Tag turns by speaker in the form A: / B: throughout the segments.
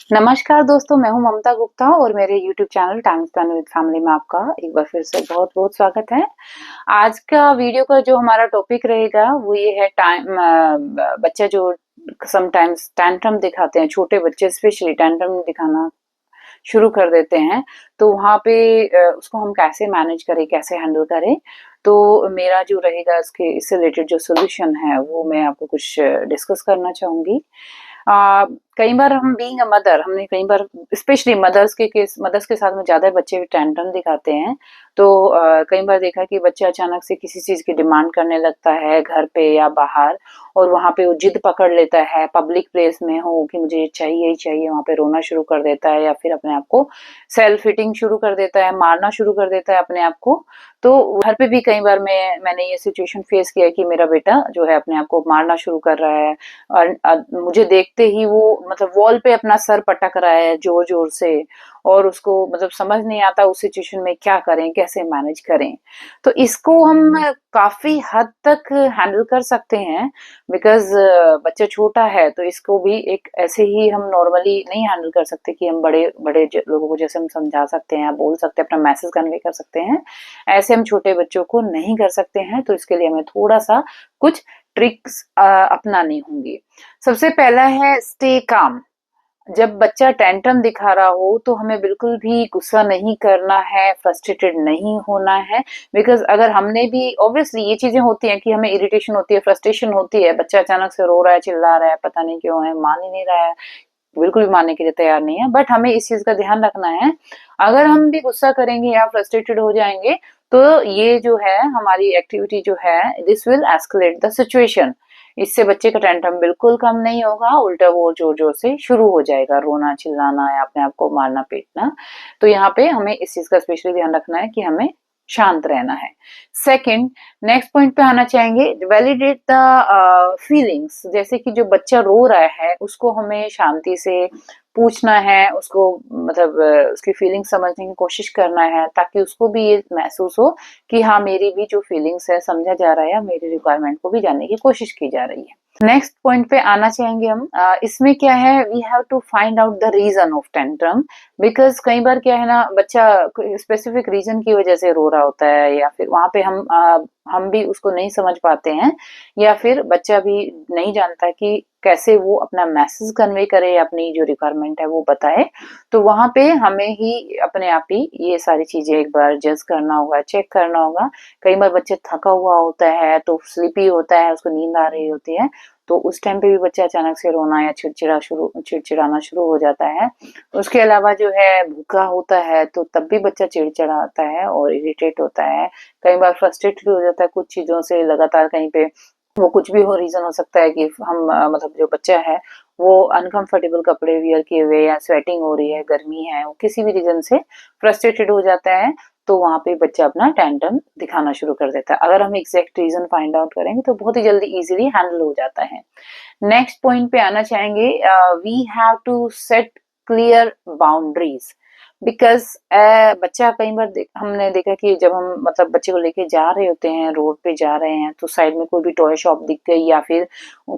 A: नमस्कार दोस्तों, मैं हूं ममता गुप्ता और मेरे YouTube channel time spend with family में आपका एक बार फिर से बहुत-बहुत स्वागत है। आज का वीडियो का जो हमारा टॉपिक रहेगा वो ये है बच्चे जो समटाइम्स टैंट्रम दिखाते हैं, छोटे बच्चे स्पेशली टैंट्रम दिखाना शुरू कर देते हैं, तो वहाँ पे उसको हम कैसे मैनेज करें, कैसे हैंडल करें। तो मेरा जो रहेगा इससे रिलेटेड जो सॉल्यूशन है वो मैं आपको कुछ डिस्कस करना चाहूँगी। कई बार हम बीइंग अ मदर हमने कई बार स्पेशली मदर्स के साथ में ज़्यादा बच्चे टेंट्रम दिखाते हैं। तो कई बार देखा कि बच्चा अचानक से किसी चीज़ की डिमांड करने लगता है घर पे या बाहर, और वहाँ पे वो जिद पकड़ लेता है, पब्लिक प्लेस में हो कि मुझे ये चाहिए ही चाहिए, वहाँ पे रोना शुरू कर देता है या फिर अपने आप को सेल्फ हिटिंग शुरू कर देता है, मारना शुरू कर देता है अपने आप को। तो घर पे भी कई बार मैंने ये सिचुएशन फेस किया कि मेरा बेटा जो है अपने आप को मारना शुरू कर रहा है, और मुझे देखते ही वो मतलब वॉल पे अपना सर पटक रहा है जोर जोर से, और उसको मतलब समझ नहीं आता उस सिचुएशन में क्या करें, कैसे मैनेज करें। तो इसको हम काफी हद तक हैंडल कर सकते हैं, बिकॉज बच्चा छोटा है, तो इसको भी एक ऐसे ही हम नॉर्मली नहीं हैंडल कर सकते कि हम बड़े बड़े लोगों को जैसे हम समझा सकते हैं, बोल सकते हैं, अपना मैसेज कन्वे कर सकते हैं, ऐसे हम छोटे बच्चों को नहीं कर सकते हैं। तो इसके लिए हमें थोड़ा सा कुछ ट्रिक्स अपनानी होंगी। सबसे पहला है स्टे काम। जब बच्चा टेंट्रम दिखा रहा हो तो हमें बिल्कुल भी गुस्सा नहीं करना है, फ्रस्ट्रेटेड नहीं होना है। बिकॉज अगर हमने भी ऑब्वियसली ये चीजें होती हैं कि हमें इरिटेशन होती है, फ्रस्ट्रेशन होती है, बच्चा अचानक से रो रहा है, चिल्ला रहा है, पता नहीं क्यों है, मान ही नहीं रहा है, बिल्कुल भी मानने के लिए तैयार नहीं है, बट हमें इस चीज का ध्यान रखना है। अगर हम भी गुस्सा करेंगे या फ्रस्ट्रेटेड हो जाएंगे तो ये जो है हमारी एक्टिविटी जो है, this will escalate the situation. इससे बच्चे का टेंट्रम बिल्कुल कम नहीं होगा, उल्टा वो जोर जोर से शुरू हो जाएगा, रोना चिल्लाना या अपने आप को मारना पीटना। तो यहाँ पे हमें इस चीज का स्पेशली ध्यान रखना है कि हमें शांत रहना है। सेकंड, नेक्स्ट पॉइंट पे आना चाहेंगे, वैलिडेट द फीलिंग्स। जैसे कि जो बच्चा रो रहा है उसको हमें शांति से पूछना है, उसको मतलब उसकी फीलिंग समझने की कोशिश करना है, ताकि उसको भी ये महसूस हो कि हाँ, मेरी भी जो फीलिंग्स है समझा जा रहा है या मेरी रिक्वायरमेंट को भी जानने की कोशिश की जा रही है। नेक्स्ट पॉइंट पे आना चाहेंगे हम, इसमें क्या है, we have to find out the reason of tantrum. Because कई बार क्या है ना, बच्चा स्पेसिफिक रीजन की वजह से रो रहा होता है, या फिर वहां पे हम भी उसको नहीं समझ पाते हैं, या फिर बच्चा भी नहीं जानता कि कैसे वो अपना मैसेज कन्वे करे, अपनी जो रिक्वायरमेंट है वो बताए। तो वहां पे हमें ही अपने आप ही ये सारी चीजें एक बार जज करना होगा, चेक करना होगा। कई बार बच्चे थका हुआ होता है, तो स्लीपी होता है, उसको नींद आ रही होती है, तो उस टाइम पे भी बच्चा अचानक से रोना या चिड़चिड़ाना शुरू हो जाता है। उसके अलावा जो है भूखा होता है तो तब भी बच्चा चिड़चिड़ाता है और इरिटेट होता है। कई बार फ्रस्ट्रेटेड हो जाता है कुछ चीजों से लगातार, कहीं पे वो कुछ भी हो, रीजन हो सकता है कि हम मतलब जो बच्चा है वो अनकंफर्टेबल कपड़े वियर किए हुए, या स्वेटिंग हो रही है, गर्मी है, वो किसी भी रीजन से फ्रस्ट्रेटेड हो जाता है, तो वहां पे बच्चा अपना टेंट्रम दिखाना शुरू कर देता है। अगर हम एग्जैक्ट रीजन फाइंड आउट करेंगे तो बहुत ही जल्दी इजीली हैंडल हो जाता है। नेक्स्ट पॉइंट पे आना चाहेंगे, we have to set clear boundaries. Because बच्चा कई बार हमने देखा कि जब हम मतलब बच्चे को लेके जा रहे होते हैं, रोड पे जा रहे हैं, तो साइड में कोई भी टॉय शॉप दिख गई या फिर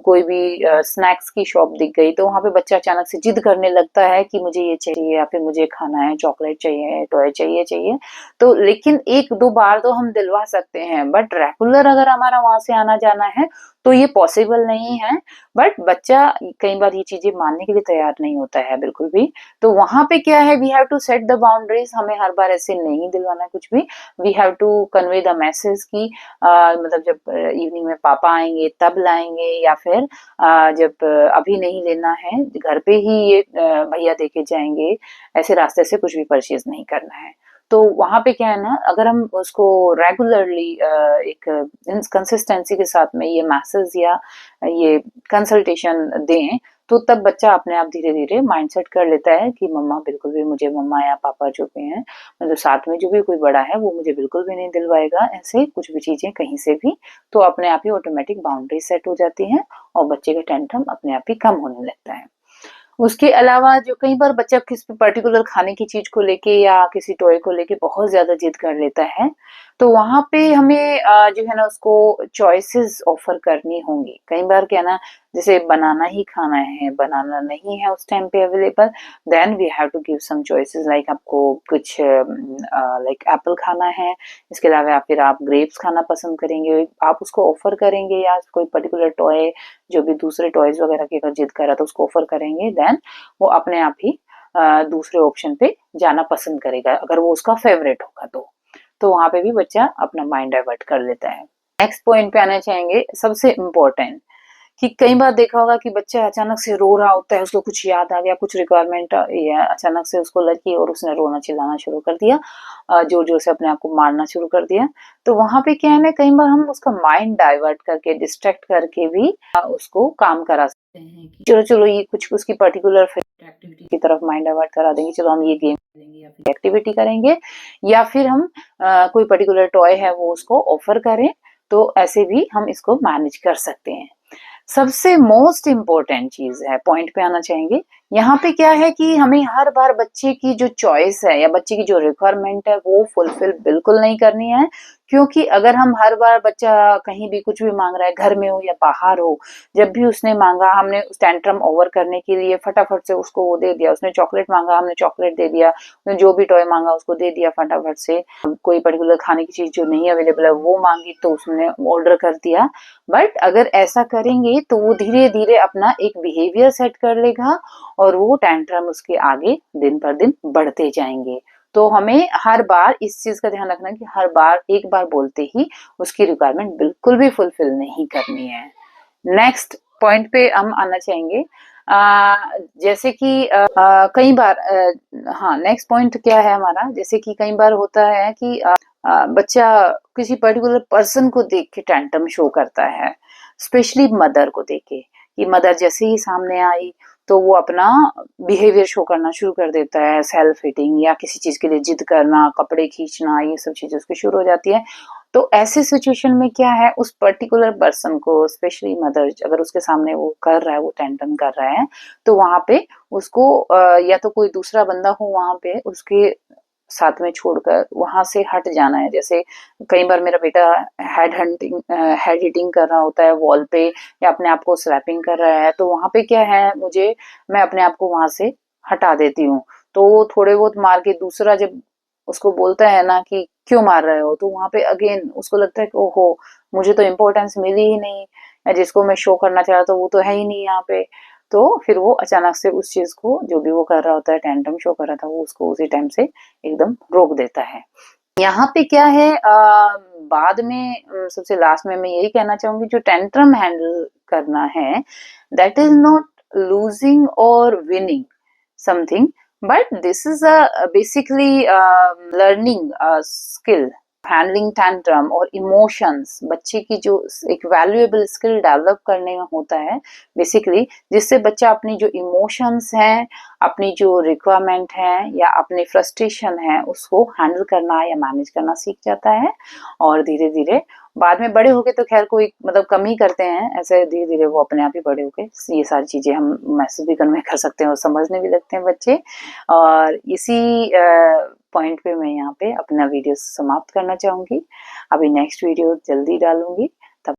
A: कोई भी स्नैक्स की शॉप दिख गई, तो वहां पे बच्चा अचानक से जिद करने लगता है कि मुझे ये चाहिए, या फिर मुझे खाना है, चॉकलेट चाहिए, टॉय चाहिए चाहिए। तो लेकिन एक दो बार तो हम दिलवा सकते हैं, बट रेगुलर अगर हमारा वहां से आना जाना है तो ये पॉसिबल नहीं है। बट बच्चा कई बार ये चीजें मानने के लिए तैयार नहीं होता है बिल्कुल भी। तो वहां पे क्या है, we have to set the boundaries. हमें हर बार ऐसे नहीं दिलवाना कुछ भी। We have to convey the message की मतलब जब इवनिंग में पापा आएंगे तब लाएंगे, या फिर जब अभी नहीं लेना है, घर पे ही ये भैया देके जाएंगे, ऐसे रास्ते से कुछ भी परचेज नहीं करना है। तो वहां पे क्या है ना, अगर हम उसको रेगुलरली एक कंसिस्टेंसी के साथ में ये मैसेज या ये कंसल्टेशन दें, तो तब बच्चा अपने आप धीरे धीरे माइंडसेट कर लेता है कि मम्मा बिल्कुल भी मुझे, मम्मा या पापा जो भी हैं, मतलब साथ में जो भी कोई बड़ा है, वो मुझे बिल्कुल भी नहीं दिलवाएगा ऐसे कुछ भी चीजें कहीं से भी। तो अपने आप ही ऑटोमेटिक बाउंड्री सेट हो जाती है और बच्चे का टेंट्रम अपने आप ही कम होने लगता है। उसके अलावा जो कई बार बच्चा किसी पर्टिकुलर खाने की चीज को लेके या किसी टॉय को लेके बहुत ज्यादा जिद कर लेता है, तो वहाँ पे हमें जो है ना उसको चॉइसेस ऑफर करनी होंगी। कई बार क्या ना, जैसे बनाना ही खाना है, बनाना नहीं है उस टाइम पे available, then we have to give some choices, like आपको कुछ लाइक एप्पल खाना है, इसके अलावा फिर आप ग्रेप्स खाना पसंद करेंगे, आप उसको ऑफर करेंगे, या कोई पर्टिकुलर टॉय जो भी दूसरे टॉयज वगैरह की अगर जिद कर रहा है तो उसको ऑफर करेंगे, देन वो अपने आप ही दूसरे ऑप्शन पे जाना पसंद करेगा अगर वो उसका फेवरेट होगा तो वहां पे भी बच्चा अपना माइंड डाइवर्ट कर लेता है। नेक्स्ट पॉइंट पे आना चाहेंगे, सबसे इम्पोर्टेंट, कि कई बार देखा होगा कि बच्चा अचानक से रो रहा होता है, उसको कुछ याद आ गया, कुछ रिक्वायरमेंट या अचानक से उसको लगी और उसने रोना चिल्लाना शुरू कर दिया, जोर जोर से अपने आप को मारना शुरू कर दिया। तो वहां पे क्या है ना, कई बार हम उसका माइंड डाइवर्ट करके, डिस्ट्रैक्ट करके भी उसको काम करा सकते हैं कि चलो चलो ये कुछ उसकी पर्टिकुलर एक्टिविटी की तरफ माइंड डाइवर्ट करा देंगे, चलो हम ये गेम खेलेंगे या फिर एक्टिविटी करेंगे, या फिर हम कोई पर्टिकुलर टॉय है वो उसको ऑफर करें। तो ऐसे भी हम इसको मैनेज कर सकते हैं। सबसे मोस्ट इम्पोर्टेंट चीज है, पॉइंट पे आना चाहेंगे, यहाँ पे क्या है कि हमें हर बार बच्चे की जो चॉइस है या बच्चे की जो रिक्वायरमेंट है वो फुलफिल बिल्कुल नहीं करनी है। क्योंकि अगर हम हर बार बच्चा कहीं भी कुछ भी मांग रहा है, घर में हो या बाहर हो, जब भी उसने मांगा हमने उस टेंट्रम ओवर करने के लिए फटाफट से उसको वो दे दिया, उसने चॉकलेट मांगा हमने चॉकलेट दे दिया, उसने जो भी टॉय मांगा उसको दे दिया फटाफट से, कोई पर्टिकुलर खाने की चीज जो नहीं अवेलेबल है वो मांगी तो उसने ऑर्डर कर दिया। बट अगर ऐसा करेंगे तो वो धीरे धीरे अपना एक बिहेवियर सेट कर लेगा और वो टेंट्रम उसके आगे दिन पर दिन बढ़ते जाएंगे। तो हमें हर बार इस चीज का ध्यान रखना कि हर बार एक बार बोलते ही उसकी रिक्वायरमेंट बिल्कुल भी फुलफिल नहीं करनी है। नेक्स्ट पॉइंट पे हम आना चाहेंगे, जैसे कि कई बार हाँ, नेक्स्ट पॉइंट क्या है हमारा, जैसे कि कई बार होता है कि बच्चा किसी पर्टिकुलर पर्सन को देख के टेंट्रम शो करता है, स्पेशली मदर को देख के, कि मदर जैसे ही सामने आई तो वो अपना बिहेवियर शो करना शुरू कर देता है, सेल्फ हिटिंग या किसी चीज के लिए जिद करना, कपड़े खींचना, ये सब चीजें उसकी शुरू हो जाती है। तो ऐसे सिचुएशन में क्या है, उस पर्टिकुलर पर्सन को, स्पेशली मदर, अगर उसके सामने वो कर रहा है, वो टेंट्रम कर रहा है, तो वहां पे उसको या तो कोई दूसरा बंदा हो वहां पे उसके साथ में छोड़कर वहां से हट जाना है। जैसे कई बार मेरा बेटा हेड हिटिंग कर रहा होता है वॉल पे, या अपने आप को स्लैपिंग कर रहा है, तो वहां पे क्या है, मैं अपने आप को वहां से हटा देती हूँ। तो वो थोड़े बहुत मार के दूसरा जब उसको बोलता है ना कि क्यों मार रहे हो, तो वहां पे अगेन उसको लगता है कि ओहो, मुझे तो इम्पोर्टेंस मिली ही नहीं, या जिसको मैं शो करना चाह रहा था वो तो है ही नहीं यहाँ पे। तो फिर वो अचानक से उस चीज को, जो भी वो कर रहा होता है, टेंट्रम शो कर रहा था, वो उसको उसी टाइम से एकदम रोक देता है। यहाँ पे क्या है, बाद में सबसे लास्ट में मैं यही कहना चाहूंगी, जो टेंट्रम हैंडल करना है, दैट इज नॉट लूजिंग और winning something, but this is a basically learning skill, handling tantrum और इमोशंस, बच्चे की जो एक वैल्यूएबल स्किल डेवलप करने में होता है बेसिकली, जिससे बच्चा अपनी जो इमोशंस हैं, अपनी जो रिक्वायरमेंट है या अपनी फ्रस्ट्रेशन है, उसको हैंडल करना या मैनेज करना सीख जाता है। और धीरे धीरे बाद में बड़े होके तो खैर कोई मतलब कम ही करते हैं, ऐसे धीरे धीरे वो अपने आप ही बड़े होके ये सारी चीजें हम मैसेज भी कन्वे कर सकते हैं और समझने भी लगते हैं बच्चे। और इसी पॉइंट पे मैं यहाँ पे अपना वीडियो समाप्त करना चाहूंगी। अभी नेक्स्ट वीडियो जल्दी डालूंगी।